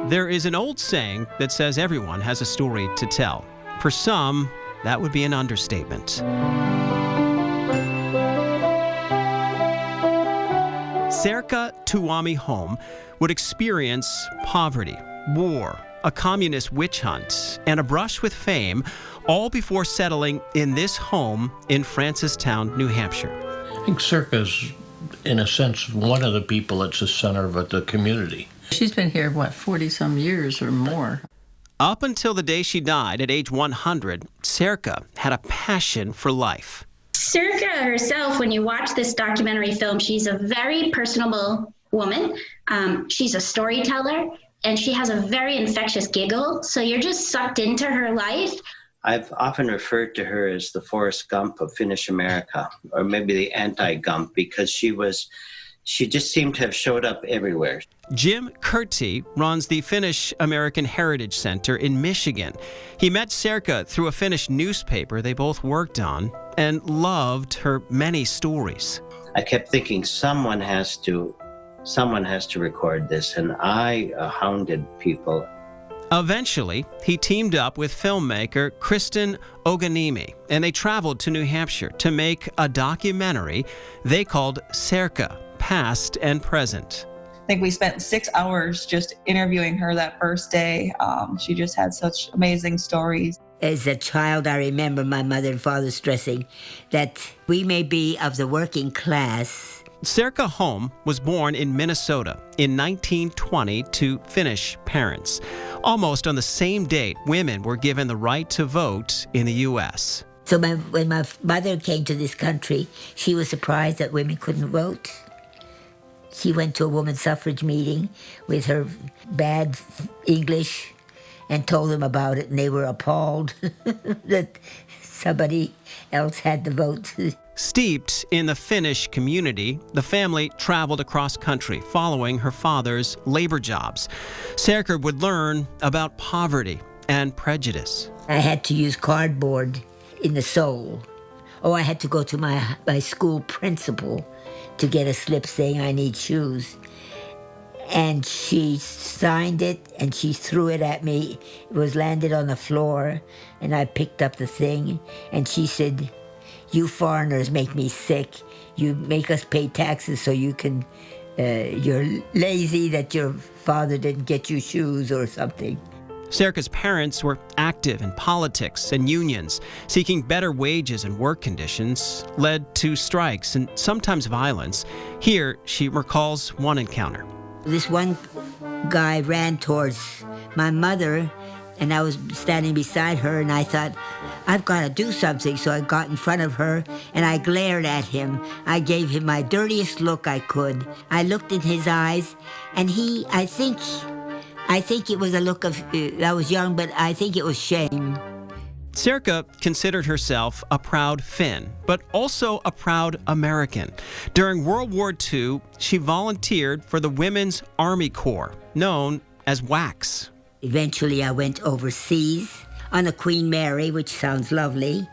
There is an old saying that says everyone has a story to tell. For some, that would be an understatement. Serka Tuomi Home would experience poverty, war, a communist witch hunt, and a brush with fame, all before settling in this home in Francistown, New Hampshire. I think Serka's, in a sense, one of the people that's the center of the community. She's been here, 40-some years or more. Up until the day she died at age 100, Serka had a passion for life. Serka herself, when you watch this documentary film, she's a very personable woman. She's a storyteller, and she has a very infectious giggle, so you're just sucked into her life. I've often referred to her as the Forrest Gump of Finnish America, or maybe the anti-Gump, because she just seemed to have showed up everywhere. Jim Kurti runs the Finnish American Heritage Center in Michigan. He met Serka through a Finnish newspaper they both worked on and loved her many stories. I kept thinking someone has to record this, and I hounded people. Eventually, he teamed up with filmmaker Kristen Oganimi, and they traveled to New Hampshire to make a documentary they called Serka, Past and Present. I think we spent 6 hours just interviewing her that first day. She just had such amazing stories. As a child, I remember my mother and father stressing that we may be of the working class. Serka Home was born in Minnesota in 1920 to Finnish parents. Almost on the same date, women were given the right to vote in the U.S. So when my mother came to this country, she was surprised that women couldn't vote. She went to a women's suffrage meeting with her bad English and told them about it, and they were appalled that somebody else had the vote. Steeped in the Finnish community, the family traveled across country following her father's labor jobs. Serka would learn about poverty and prejudice. I had to use cardboard in the sole. I had to go to my school principal to get a slip saying I need shoes. And she signed it and she threw it at me. It was landed on the floor and I picked up the thing and she said, "You foreigners make me sick. You make us pay taxes so you can, you're lazy that your father didn't get you shoes or something." Serka's parents were active in politics and unions, seeking better wages and work conditions, led to strikes and sometimes violence. Here, she recalls one encounter. This one guy ran towards my mother, and I was standing beside her, and I thought, I've got to do something. So I got in front of her, and I glared at him. I gave him my dirtiest look I could. I looked in his eyes, and I think it was a look of, I was young, but I think it was shame. Serka considered herself a proud Finn, but also a proud American. During World War II, she volunteered for the Women's Army Corps, known as WACS. Eventually, I went overseas on a Queen Mary, which sounds lovely,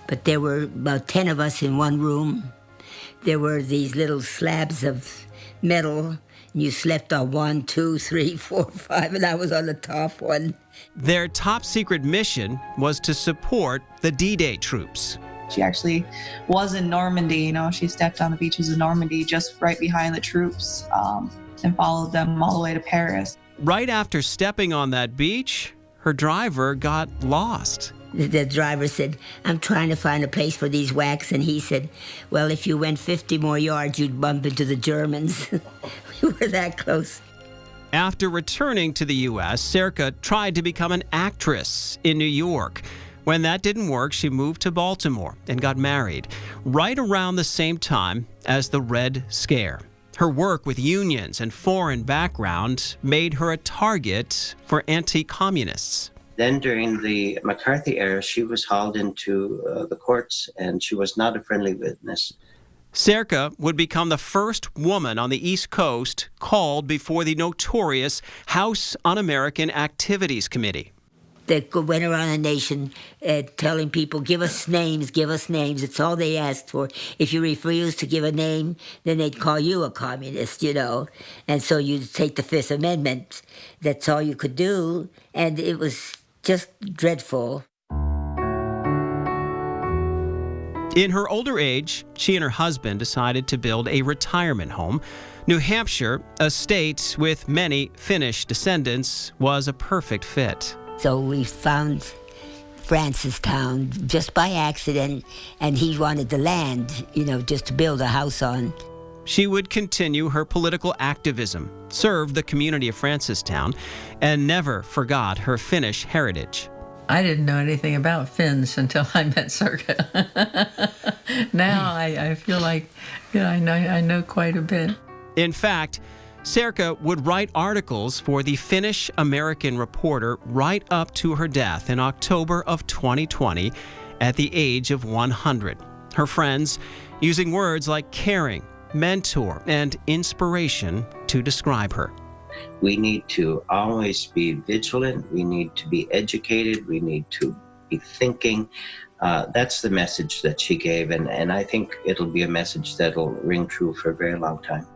but there were about 10 of us in one room. There were these little slabs of metal. You slept on 1, 2, 3, 4, 5, and I was on the top one. Their top secret mission was to support the D-Day troops. She actually was in Normandy. She stepped on the beaches of Normandy just right behind the troops and followed them all the way to Paris. Right after stepping on that beach, her driver got lost. The driver said, "I'm trying to find a place for these WACs," and he said, "Well, if you went 50 more yards, you'd bump into the Germans." We were that close. After returning to the U.S., Serka tried to become an actress in New York. When that didn't work, she moved to Baltimore and got married, right around the same time as the Red Scare. Her work with unions and foreign background made her a target for anti-communists. Then during the McCarthy era, she was hauled into the courts, and she was not a friendly witness. Serka would become the first woman on the East Coast called before the notorious House Un-American Activities Committee. that went around the nation telling people, give us names, give us names. It's all they asked for. If you refuse to give a name, then they'd call you a communist, you know. And so you'd take the Fifth Amendment. That's all you could do. And it was just dreadful. In her older age, she and her husband decided to build a retirement home. New Hampshire, a state with many Finnish descendants, was a perfect fit. So we found Francistown just by accident, and he wanted the land, you know, just to build a house on. She would continue her political activism, serve the community of Francistown, and never forgot her Finnish heritage. I didn't know anything about Finns until I met Serka. Now I feel like, you know, I know quite a bit. In fact, Serka would write articles for the Finnish American Reporter right up to her death in October of 2020 at the age of 100. Her friends using words like caring, mentor, and inspiration to describe her. We need to always be vigilant. We need to be educated. We need to be thinking. That's the message that she gave, and I think it'll be a message that'll ring true for a very long time.